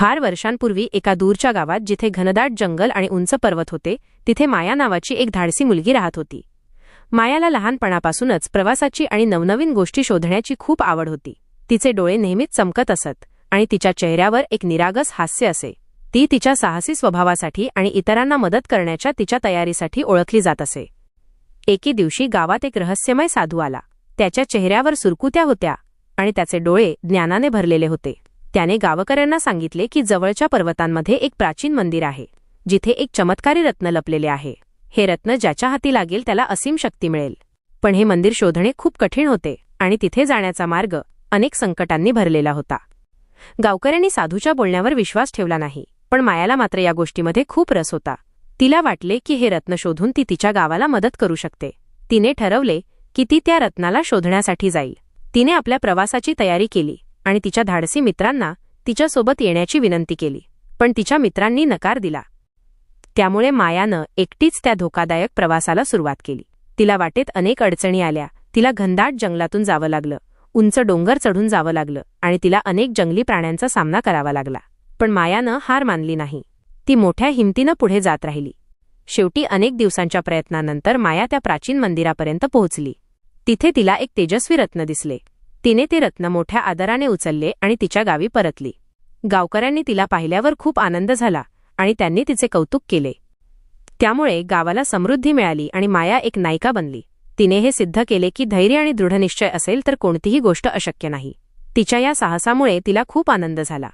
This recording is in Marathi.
फार वर्षांपूर्वी एका दूरच्या गावात जिथे घनदाट जंगल आणि उंच पर्वत होते तिथे माया नावाची एक धाडसी मुलगी राहत होती. मायाला लहानपणापासूनच प्रवासाची आणि नवनवीन गोष्टी शोधण्याची खूप आवड होती. तिचे डोळे नेहमीच चमकत असत आणि तिच्या चेहऱ्यावर एक निरागस हास्य असे. ती तिच्या साहसी स्वभावासाठी आणि इतरांना मदत करण्याच्या तिच्या तयारीसाठी ओळखली जात असे. एके दिवशी गावात एक रहस्यमय साधू आला. त्याच्या चेहऱ्यावर सुरकुत्या होत्या आणि त्याचे डोळे ज्ञानाने भरलेले होते. त्याने गावकऱ्यांना सांगितले की जवळच्या पर्वतांमध्ये एक प्राचीन मंदिर आहे जिथे एक चमत्कारी रत्न लपलेले आहे. हे रत्न ज्याच्या हाती लागेल त्याला असीम शक्ती मिळेल. पण हे मंदिर शोधणे खूप कठीण होते आणि तिथे जाण्याचा मार्ग अनेक संकटांनी भरलेला होता. गावकऱ्यांनी साधूच्या बोलण्यावर विश्वास ठेवला नाही, पण मायाला मात्र या गोष्टीमध्ये खूप रस होता. तिला वाटले की हे रत्न शोधून ती तिच्या गावाला मदत करू शकते. तिने ठरवले की ती त्या रत्नाला शोधण्यासाठी जाईल. तिने आपल्या प्रवासाची तयारी केली आणि तिच्या धाडसी मित्रांना तिच्यासोबत येण्याची विनंती केली, पण तिच्या मित्रांनी नकार दिला. त्यामुळे मायानं एकटीच त्या धोकादायक प्रवासाला सुरुवात केली. तिला वाटेत अनेक अडचणी आल्या. तिला घनदाट जंगलातून जावं लागलं, उंच डोंगर चढून जावं लागलं आणि तिला अनेक जंगली प्राण्यांचा सामना करावा लागला. पण मायानं हार मानली नाही. ती मोठ्या हिमतीनं पुढे जात राहिली. शेवटी अनेक दिवसांच्या प्रयत्नानंतर माया त्या प्राचीन मंदिरापर्यंत पोहोचली. तिथे तिला एक तेजस्वी रत्न दिसले. तिने ते रत्न मोठ्या आदराने उचलले आणि तिच्या गावी परतली. गावकऱ्यांनी तिला पाहिल्यावर खूप आनंद झाला आणि त्यांनी तिचे कौतुक केले. त्यामुळे गावाला समृद्धी मिळाली आणि माया एक नायिका बनली. तिने हे सिद्ध केले की धैर्य आणि दृढनिश्चय असेल तर कोणतीही गोष्ट अशक्य नाही. तिच्या या साहसामुळे तिला खूप आनंद झाला.